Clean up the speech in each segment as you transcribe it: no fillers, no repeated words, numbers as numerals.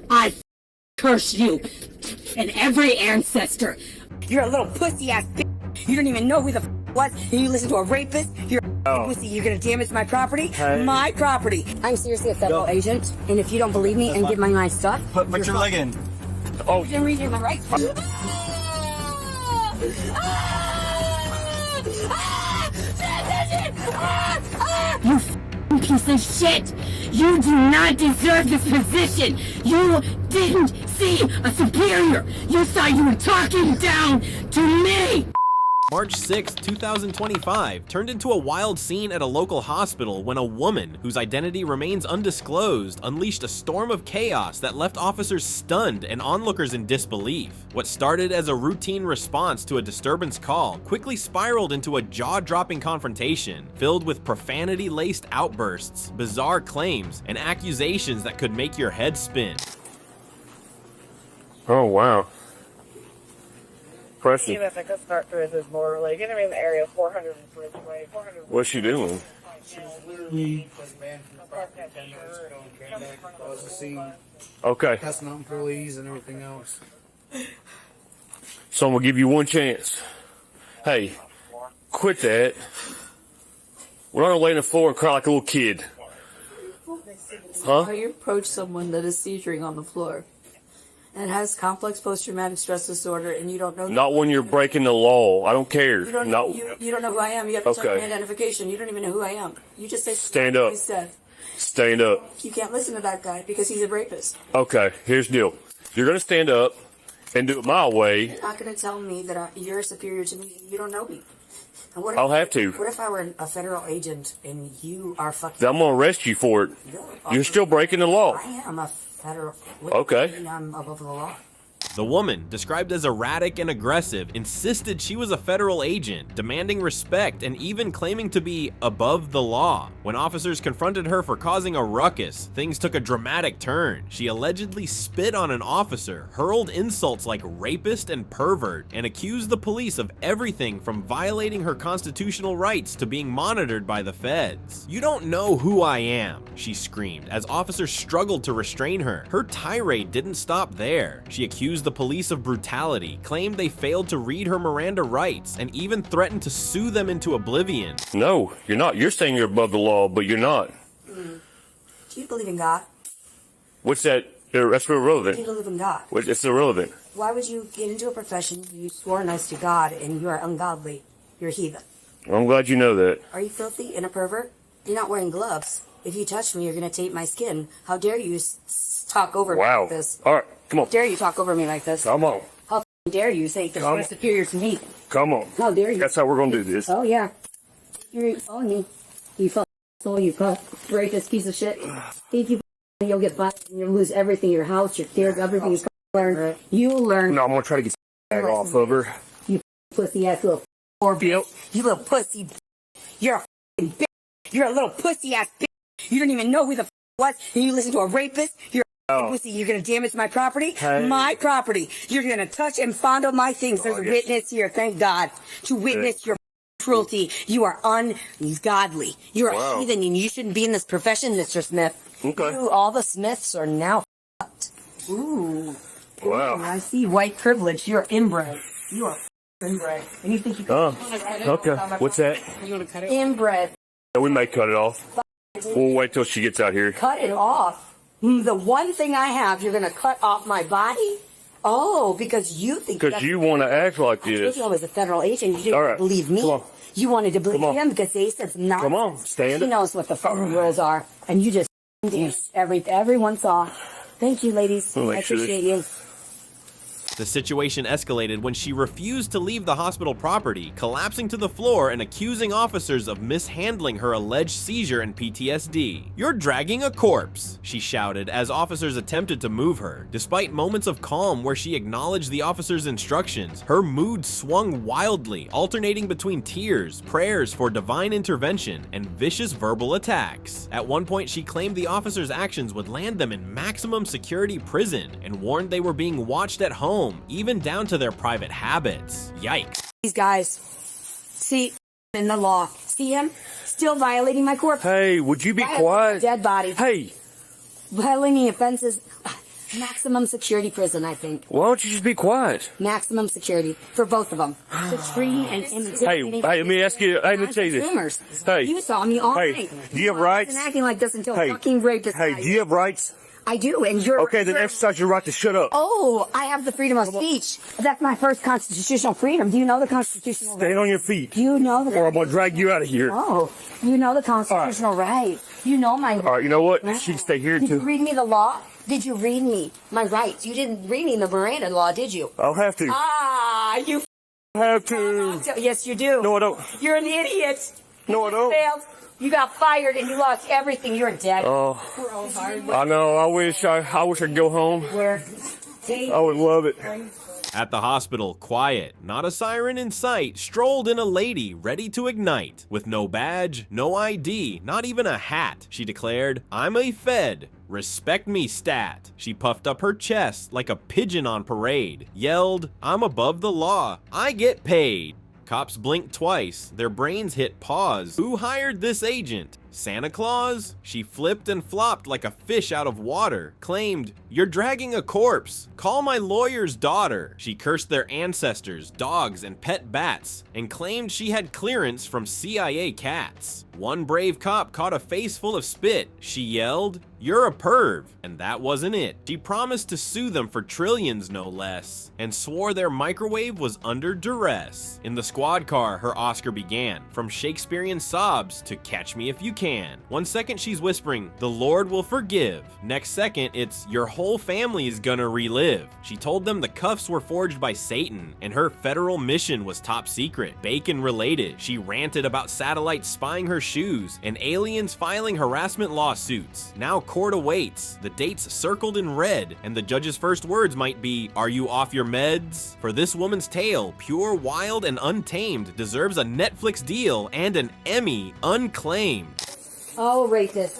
I curse you and every ancestor. You're a little pussy ass bitch. You don't even know who the was. And you listen to a rapist. You're a pussy. You're gonna damage my property. Hey. My property. I'm seriously a federal agent, and if you don't believe me and give me my stuff, Put your leg in. Oh, you didn't read my rights. You f***ing piece of shit! You do not deserve this position! You didn't see a superior! You thought you were talking down to me! March 6, 2025 turned into a wild scene at a local hospital when a woman, whose identity remains undisclosed, unleashed a storm of chaos that left officers stunned and onlookers in disbelief. What started as a routine response to a disturbance call quickly spiraled into a jaw-dropping confrontation filled with profanity-laced outbursts, bizarre claims, and accusations that could make your head spin. Oh, wow. Pressure. Even if I could start through this border, like anywhere in the area of 400 and Bridgeway, 400. What's she doing? She was literally banned from the property 10 years ago and came back and caused a scene, Okay. testing out employees and everything else. So I'm gonna give you one chance. Hey, quit that. We're not gonna lay on the floor and cry like a little kid. Huh? How you approach someone that is seizuring on the floor and has complex post-traumatic stress disorder, and you don't know. Not when you're breaking the law. I don't care. You don't, No. you don't know who I am. You have to check Okay. my identification. You don't even know who I am. You just say Stand up. Instead. Stand up. You can't listen to that guy because he's a rapist. Okay, here's the deal. You're gonna stand up and do it my way. You're not going to tell me that you're superior to me. You don't know me. And what if, I'll have to. What if I were a federal agent and you are fucking? I'm gonna arrest you for it. You're still breaking the law. I am a federal. Okay. I'm above the law. The woman, described as erratic and aggressive, insisted she was a federal agent, demanding respect and even claiming to be above the law. When officers confronted her for causing a ruckus, things took a dramatic turn. She allegedly spit on an officer, hurled insults like rapist and pervert, and accused the police of everything from violating her constitutional rights to being monitored by the feds. "You don't know who I am," she screamed as officers struggled to restrain her. Her tirade didn't stop there. She accused the police of brutality, claimed they failed to read her Miranda rights, and even threatened to sue them into oblivion. No, you're not. You're saying you're above the law, but you're not. Do you believe in God? What's that? That's irrelevant. Do you believe in God? It's irrelevant. Why would you get into a profession where you swore an oath to God and you are ungodly? You're a heathen. I'm glad you know that. Are you filthy and a pervert? You're not wearing gloves. If you touch me, you're going to taint my skin. How dare you talk over me Wow. like this? All right, come on. How dare you talk over me like this? Come on. How dare you think that you're superior to me? Come on. How dare you? That's how we're going to do this. Oh, yeah. You're on me. You fucking asshole, you rapist piece of shit. Think you you'll get fired and you'll lose everything, your house, your kids, everything you learn. You'll learn. No, I'm going to try to get the bag off of her. You pussy ass little Orville, you little pussy. You're a f***ing bitch. You're a little pussy ass bitch. You don't even know who the f*** was. And you listen to a rapist. You're a pussy. You're gonna damage my property. Hey. My property. You're gonna touch and fondle my things. There's a witness here. Thank God to witness your cruelty. You are ungodly. You're a heathen, and you shouldn't be in this profession, Mr. Smith. Okay. You, all the Smiths are now fucked. Ooh. Wow. I see white privilege. You're inbred. You are inbred. And you think you can Okay. What's that? You want to cut it? Inbred. Yeah, we may cut it off. We'll wait till she gets out here. Cut it off. The one thing I have, you're going to cut off my body? Oh, because you think Because you want to act like I this. was a federal agent. You didn't All right. believe me. Come on. You wanted to believe Come on. him because they said not. Come on, stand He up. knows what the fucking words are. And you just everyone saw. Thank you, ladies. We'll I make sure appreciate you. The situation escalated when she refused to leave the hospital property, collapsing to the floor and accusing officers of mishandling her alleged seizure and PTSD. "You're dragging a corpse," she shouted as officers attempted to move her. Despite moments of calm where she acknowledged the officers' instructions, her mood swung wildly, alternating between tears, prayers for divine intervention, and vicious verbal attacks. At one point, she claimed the officers' actions would land them in maximum security prison and warned they were being watched at home, even down to their private habits. Yikes. These guys, see, in the law. See him? Still violating my corpse. Hey, would you be quiet? Dead body. Hey, Violating offenses. Maximum security prison, I think. Why don't you just be quiet? Maximum security for both of them. The treating and intimidating. Hey, let me ask you. Hey, let me tell you this. Consumers. Hey. You saw me all Hey, night. do you have rights? I wasn't acting like this until Hey. fucking rapist. Hey, do you have rights? I do, and you're Okay, then exercise your right to shut up. Oh, I have the freedom of speech. That's my first constitutional freedom. Do you know the constitutional right? Stand on your feet, Do you know the or I'm gonna drag you out of here. Oh, you know the constitutional right. You know my All right, you know what? right. She can stay here Did you too. read me the law? Did you read me my rights? You didn't read me the Miranda law, did you? I'll have to. Ah, you have to. Yes, you do. No, I don't. You're an idiot. No, I don't. Failed. You got fired and you lost everything. You're dead. Oh, I know. I wish I could go home. Where? I would love it. At the hospital, quiet, not a siren in sight, strolled in a lady ready to ignite. With no badge, no ID, not even a hat, she declared, "I'm a Fed. Respect me, stat." She puffed up her chest like a pigeon on parade, yelled, "I'm above the law. I get paid." Cops blinked twice, their brains hit pause. Who hired this agent? Santa Claus? She flipped and flopped like a fish out of water, claimed, "You're dragging a corpse. Call my lawyer's daughter." She cursed their ancestors, dogs, and pet bats, and claimed she had clearance from CIA cats. One brave cop caught a face full of spit. She yelled, "You're a perv," and that wasn't it. She promised to sue them for trillions, no less, and swore their microwave was under duress. In the squad car, her Oscar began, from Shakespearean sobs to Catch Me If You Can. One second she's whispering, "The Lord will forgive." Next second, it's, "Your whole family is gonna relive." She told them the cuffs were forged by Satan, and her federal mission was top secret, bacon related. She ranted about satellites spying her shoes and aliens filing harassment lawsuits. Now court awaits, the dates circled in red, and the judge's first words might be, "Are you off your meds?" For this woman's tale, pure, wild, and untamed, deserves a Netflix deal and an Emmy unclaimed. Oh, rapist.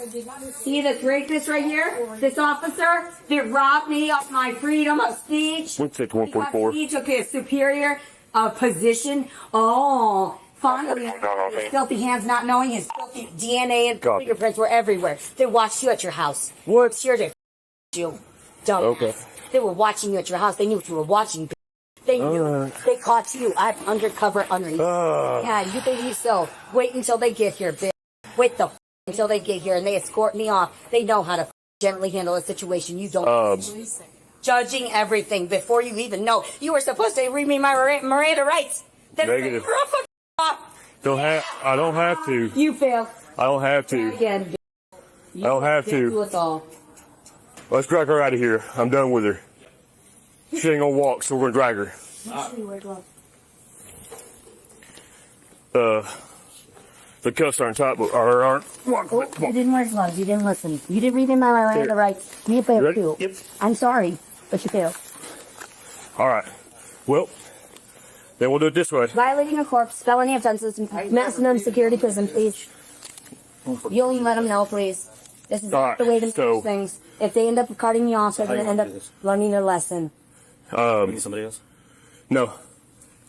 See this rapist right here? This officer that robbed me of my freedom of speech? 161.4. He took his superior position. Oh, finally, his filthy hands not knowing his filthy DNA and Copy. fingerprints were everywhere. They watched you at your house. What? Sure they you. Dumb. Okay. They were watching you at your house. They knew what you were watching. They knew. They caught you. I'm undercover underneath. Yeah, you think so. Wait until they get here, bitch. Wait the until they get here and they escort me off. They know how to gently handle a situation. You don't. Judging everything before you even know. You were supposed to read me my Miranda rights. Then Negative. off. I don't have to. You failed. I don't have to. Again. I don't have Do to. us all. Let's drag her out of here. I'm done with her. She ain't gonna walk, so we're gonna drag her. The cuffs aren't tight, but aren't. Oh, you didn't wear gloves. You didn't listen. You didn't read me my Miranda rights. Me failed ready? too. Yep. I'm sorry, but you failed. All right. Well, then we'll do it this way. Violating a corpse, felony offenses, maximum security prison, please. You only let them know, please. This is not the way to do things. If they end up carting me off, they're going to end up learning their lesson. Somebody else? No.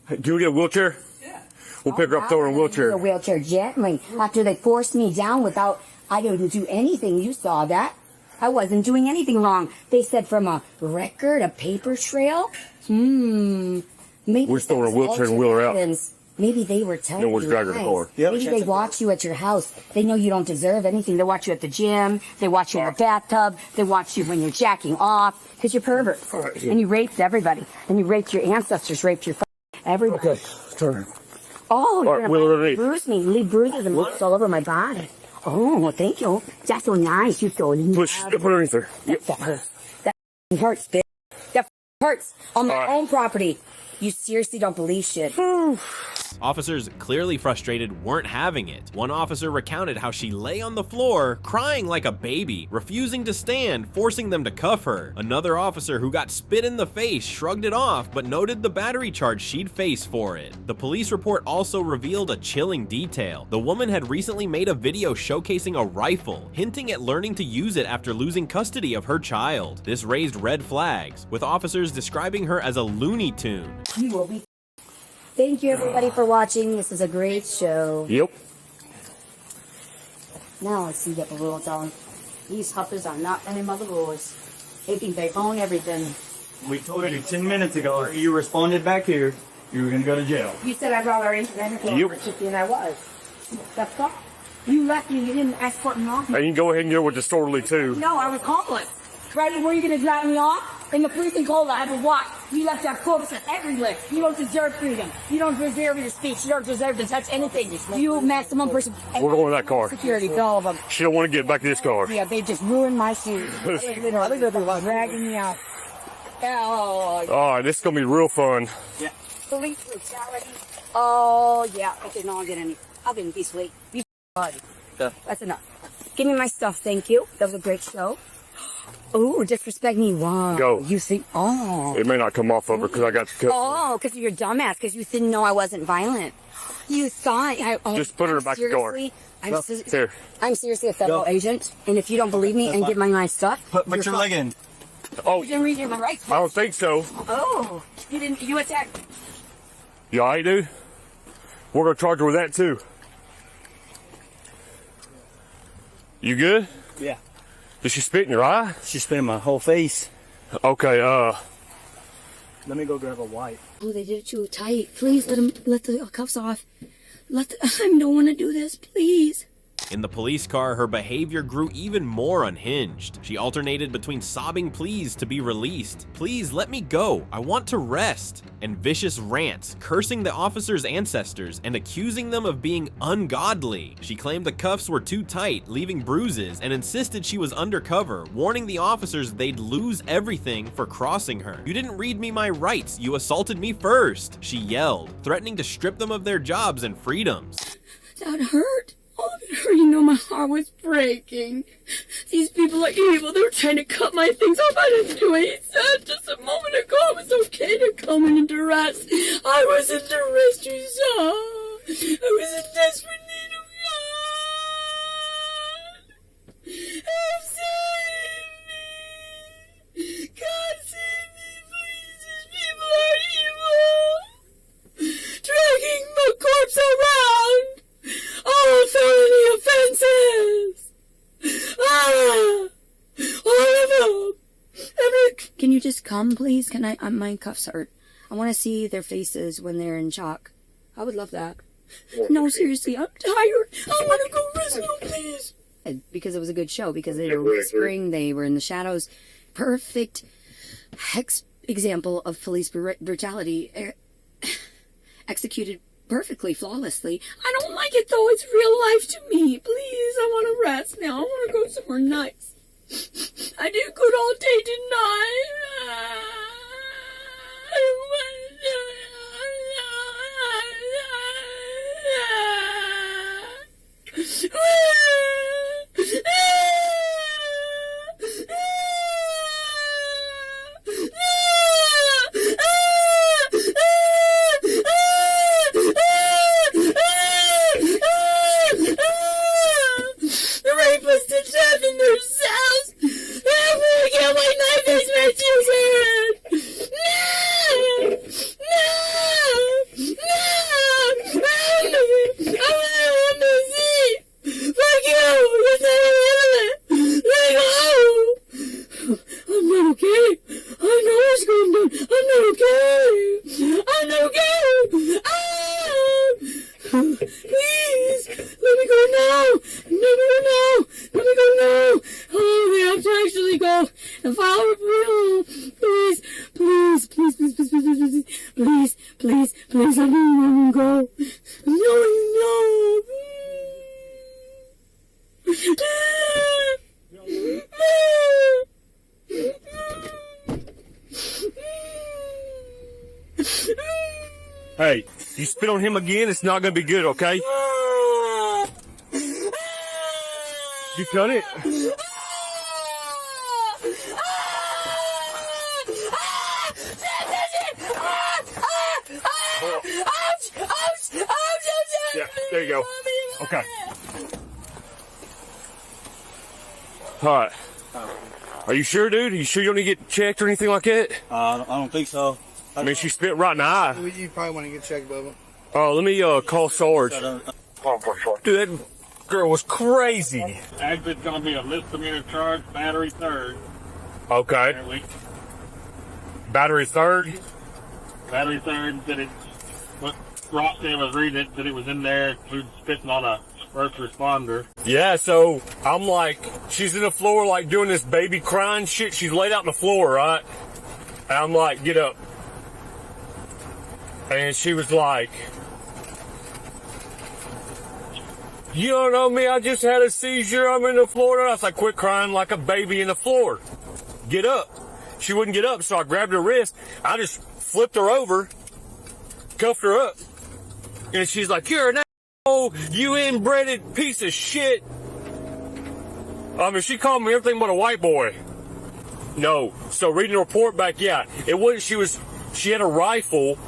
Hey, can we get a wheelchair? Yeah. We'll pick her up, throw her in a wheelchair. A wheelchair gently. After they forced me down without, I didn't do anything. You saw that. I wasn't doing anything wrong. They said from a record, a paper trail. Maybe We're just throwing her in a wheelchair and wheel her out. evidence. Maybe they were telling Then we'll you drag her to the lies. car. Yeah, Maybe check they it. watch you at your house. They know you don't deserve anything. They watch you at the gym. They watch you in the bathtub. They watch you when you're jacking off because you're pervert. Right. And you raped everybody. And you raped your ancestors, raped your everybody. Okay, turn. Oh, you're right, wheel her gonna underneath. bruise me. Leave bruises and marks all over my body. Oh, thank you. That's so nice. You're so Push, put her underneath her. Yep. That hurts. That hurts, bitch. That hurts on my All right. own property. You seriously don't believe shit. Officers, clearly frustrated, weren't having it. One officer recounted how she lay on the floor, crying like a baby, refusing to stand, forcing them to cuff her. Another officer who got spit in the face shrugged it off, but noted the battery charge she'd face for it. The police report also revealed a chilling detail. The woman had recently made a video showcasing a rifle, hinting at learning to use it after losing custody of her child. This raised red flags, with officers describing her as a Looney Tune. You will be. Thank you, everybody, for watching. This is a great show. Yep. Now let's see what the rules are. These huffers are not running by the rules. They think they own everything. We told you 10 minutes ago, if you responded back here, you were going to go to jail. You said I brought our internet and I was. That's all. You left me. You didn't escort me off. And you can go ahead and go with disorderly too. No, I was homeless. Right? Where are you going to drive me off? In the freezing cold, I had to walk. You left that corpse everywhere. You don't deserve freedom. You don't deserve your speech. You don't deserve to touch anything. You maximum person. We're going to that car. Security, all of them. She don't want to get back to this car. Yeah, they just ruined my shoes. Literally dragging me out. Oh, All right, this is going to be real fun. Yeah. police brutality. Oh, yeah. Okay, no, I'll get any. I'll get in peace, wait. You body. Yeah. That's enough. Give me my stuff, thank you. That was a great show. Oh, disrespect me. Wow. Go. You think, oh. It may not come off of her because I got to cut. Oh, because you're a dumbass, because you didn't know I wasn't violent. You thought I... Oh, Just put her back in the car. Here. I'm seriously a federal agent, and if you don't believe me and give me my stuff... Put your leg in. Oh, You didn't read your rights. I don't think so. Oh, you didn't... You attacked... You all right, dude? We're going to charge her with that too. You good? Yeah. Did she spit in your eye? She spit in my whole face. Okay, Let me go grab a wipe. Oh, they did it too tight. Please let the cuffs off. I don't want to do this, please. In the police car, her behavior grew even more unhinged. She alternated between sobbing pleas to be released, please let me go, I want to rest, and vicious rants, cursing the officers' ancestors and accusing them of being ungodly. She claimed the cuffs were too tight, leaving bruises, and insisted she was undercover, warning the officers they'd lose everything for crossing her. You didn't read me my rights, you assaulted me first, she yelled, threatening to strip them of their jobs and freedoms. That hurt. All of it hurt. You know, my heart was breaking. These people are evil. They were trying to cut my things off. I didn't do it. He said just a moment ago it was okay to come in and duress. I was in duress, you saw. I was in desperate need of God. Help save me. God save me, please. These people are evil. Dragging my corpse around. All felony offenses! All of them! Can you just come, please? Can I? My cuffs hurt. I want to see their faces when they're in shock. I would love that. No, seriously, I'm tired. I want to go rest now, please. Because it was a good show, because they were whispering, they were in the shadows. Perfect example of police brutality. Executed perfectly, flawlessly. I don't like it though. It's real life to me. Please, I want to rest now. I want to go somewhere nice. I did good all day, didn't I? The rapists to death in their cells. I'm gonna get my knife face my children. No! No! No! I'm gonna the sea. Fuck you! You're not irrelevant. Let me go! I'm not okay. I know what's going on. I'm not okay. I'm not okay. Ah! Please, let me go now. Let me go now. Let me go now. Oh, we have to actually go and file a report. Please, please, please, please, please, please, please, please, please, please, let me go. No, no. hey, you spit on him again, it's not going to be good, okay? You cut it? Yeah, there you go. Okay. All right. Are you sure, dude? Are you sure you don't need to get checked or anything like that? I don't think so. I mean, she spit right in the eye. You probably want to get checked, Bubba. Oh, let me call Sarge. Dude, that girl was crazy. Exit's going to be a misdemeanor charge, battery third. Okay. Battery third. Battery third, that it, what Roxanne was reading it, that it was in there, spitting on a first responder. Yeah, so I'm like, she's in the floor like doing this baby crying shit. She's laid out on the floor, right? And I'm like, get up. And she was like, you don't know me, I just had a seizure, I'm in the floor. And I was like, quit crying like a baby in the floor. Get up. She wouldn't get up, so I grabbed her wrist. I just flipped her over, cuffed her up. And she's like, you're an asshole, you inbred piece of shit. I mean, she called me everything but a white boy. No. So reading the report back, yeah, it wasn't, she had a rifle,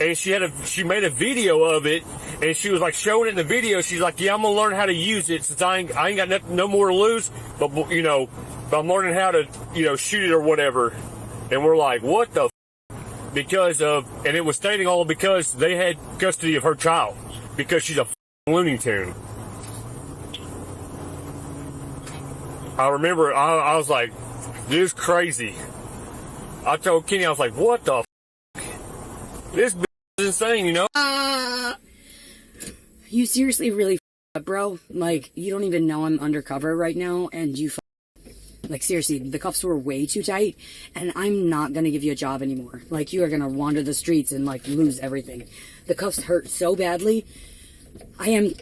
and she made a video of it, and she was like showing it in the video. She's like, yeah, I'm gonna learn how to use it since I ain't got no more to lose, but but I'm learning how to, shoot it or whatever. And we're like, what the because of, and it was stating all because they had custody of her child because she's a Looney Tune. I remember I was like, this is crazy. I told Kenny, I was like, what the this bitch is insane, You seriously really up, bro? Like, you don't even know I'm undercover right now, and you like, seriously, the cuffs were way too tight, and I'm not gonna give you a job anymore. Like, you are gonna wander the streets and, like, lose everything. The cuffs hurt so badly. I am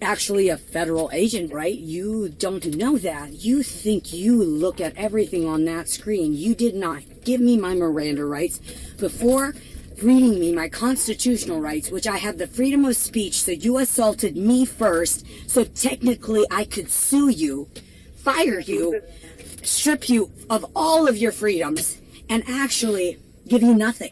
actually a federal agent, right? You don't know that. You think you look at everything on that screen. You did not give me my Miranda rights before reading me my constitutional rights, which I have the freedom of speech, so you assaulted me first, so technically I could sue you, fire you, strip you of all of your freedoms, and actually give you nothing.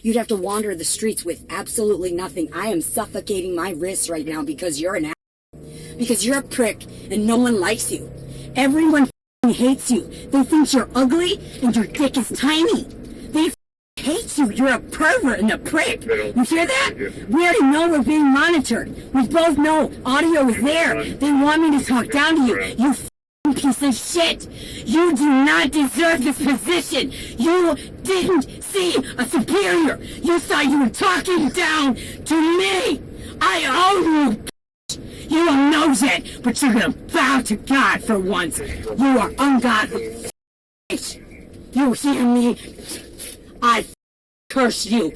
You'd have to wander the streets with absolutely nothing. I am suffocating my wrists right now because you're an asshole. Because you're a prick and no one likes you. Everyone hates you. They think you're ugly and your dick is tiny. They hate you. You're a pervert and a prick. You hear that? We already know we're being monitored. We both know audio is there. They want me to talk down to you. You piece of shit. You do not deserve this position. You didn't see a superior. You thought you were talking down to me. I own you. You don't know that, but you're gonna bow to God for once. You are ungodly. You hear me? I curse you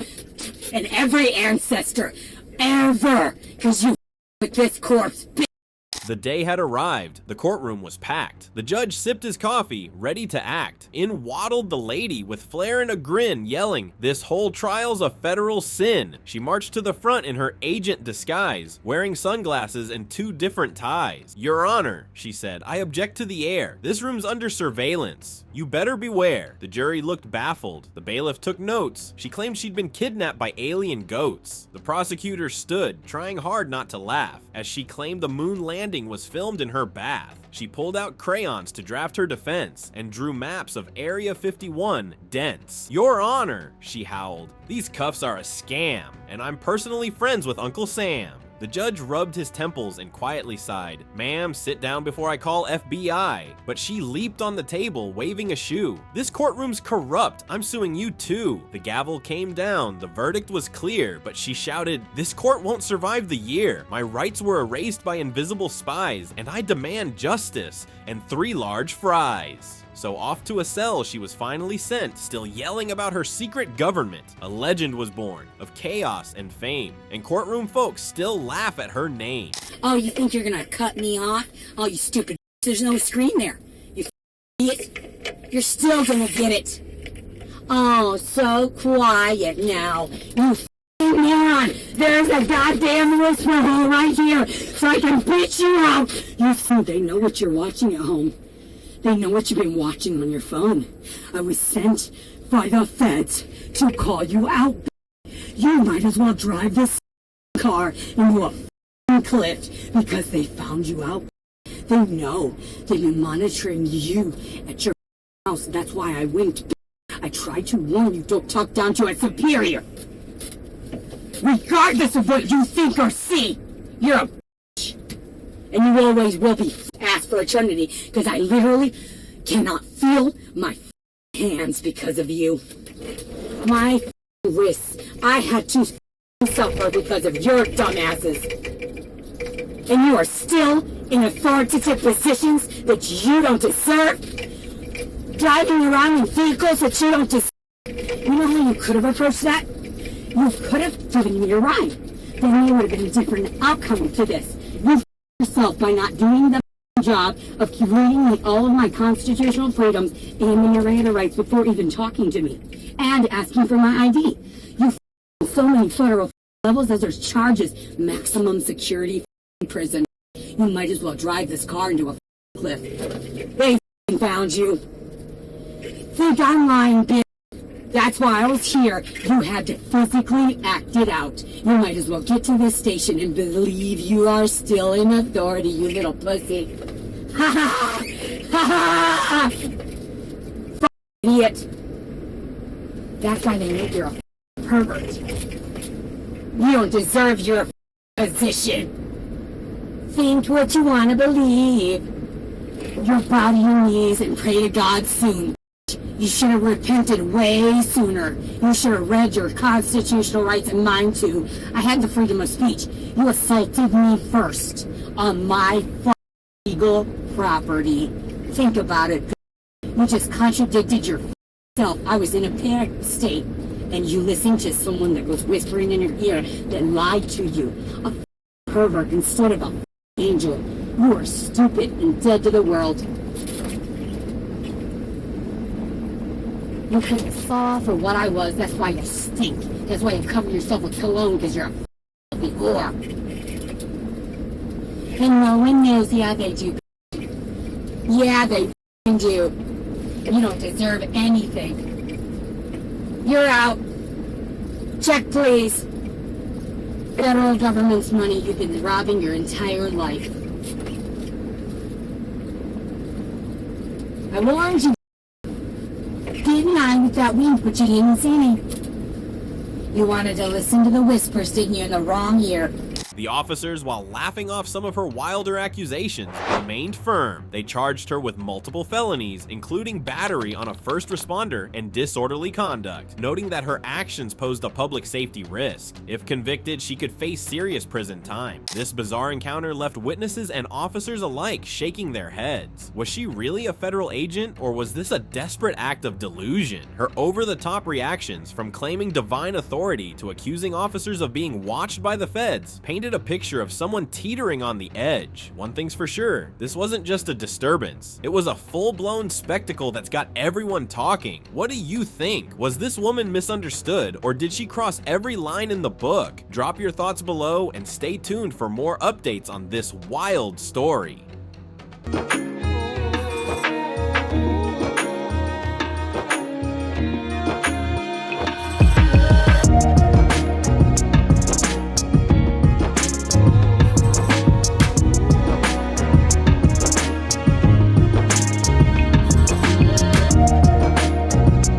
and every ancestor ever, because you with this corpse. The day had arrived. The courtroom was packed. The judge sipped his coffee, ready to act. In waddled the lady with flair and a grin, yelling, "This whole trial's a federal sin." She marched to the front in her agent disguise, wearing sunglasses and 2 different ties. "Your Honor," she said, "I object to the air. This room's under surveillance. You better beware." The jury looked baffled. The bailiff took notes. She claimed she'd been kidnapped by alien goats. The prosecutor stood, trying hard not to laugh, as she claimed the moon landing was filmed in her bath. She pulled out crayons to draft her defense and drew maps of Area 51 dense. "Your Honor," she howled, "these cuffs are a scam, and I'm personally friends with Uncle Sam." The judge rubbed his temples and quietly sighed, "Ma'am, sit down before I call FBI." But she leaped on the table, waving a shoe. "This courtroom's corrupt. I'm suing you too." The gavel came down. The verdict was clear, but she shouted, "This court won't survive the year. My rights were erased by invisible spies, and I demand justice and 3 large fries." So off to a cell she was finally sent, still yelling about her secret government. A legend was born of chaos and fame, and courtroom folks still laugh at her name. "Oh, you think you're gonna cut me off? Oh, you stupid. There's no screen there. You idiot. You're still gonna get it. Oh, so quiet now. You moron. There's a goddamn whisper hole right here, so I can bitch you out. You think they know what you're watching at home. They know what you've been watching on your phone. I was sent by the feds to call you out. You might as well drive this car into a cliff because they found you out. They know they've been monitoring you at your house. That's why I winked. I tried to warn you, don't talk down to a superior. Regardless of what you think or see, you're a bitch. And you always will be asked for eternity, because I literally cannot feel my hands because of you. My wrists, I had to suffer because of your dumbasses. And you are still in authoritative positions that you don't deserve. Driving around in vehicles that you don't deserve. You know how you could have approached that? You could have given me a ride. Then there would have been a different outcome to this. You yourself by not doing the job of reading me all of my constitutional freedoms and the Miranda rights before even talking to me and asking for my ID. You so many federal levels as there's charges, maximum security prison. You might as well drive this car into a cliff. They found you. Think I'm lying, bitch. That's why I was here. You had to physically act it out. You might as well get to this station and believe you are still in authority, you little pussy. Ha ha! Ha ha! Idiot. That's why they make you a pervert. You don't deserve your position. Think what you want to believe. Your body your knees and pray to God soon. You should have repented way sooner. You should have read your constitutional rights and mine too. I had the freedom of speech. You assaulted me first on my legal property. Think about it. You just contradicted yourself. I was in a panic state, and you listened to someone that was whispering in your ear that lied to you. A pervert instead of an angel. You are stupid and dead to the world. You could have saw for what I was. That's why you stink. That's why you cover yourself with cologne, because you're a filthy whore. And no one knows. Yeah, they do. Yeah, they do. You don't deserve anything. You're out. Check, please. Federal government's money you've been robbing your entire life. I warned you. Didn't I with that wink, but you didn't see me. You wanted to listen to the whispers, didn't you, in the wrong ear? The officers, while laughing off some of her wilder accusations, remained firm. They charged her with multiple felonies, including battery on a first responder and disorderly conduct, noting that her actions posed a public safety risk. If convicted, she could face serious prison time. This bizarre encounter left witnesses and officers alike shaking their heads. Was she really a federal agent, or was this a desperate act of delusion? Her over-the-top reactions, from claiming divine authority to accusing officers of being watched by the feds, painted a picture of someone teetering on the edge. One thing's for sure, this wasn't just a disturbance. It was a full-blown spectacle that's got everyone talking. What do you think? Was this woman misunderstood, or did she cross every line in the book? Drop your thoughts below and stay tuned for more updates on this wild story.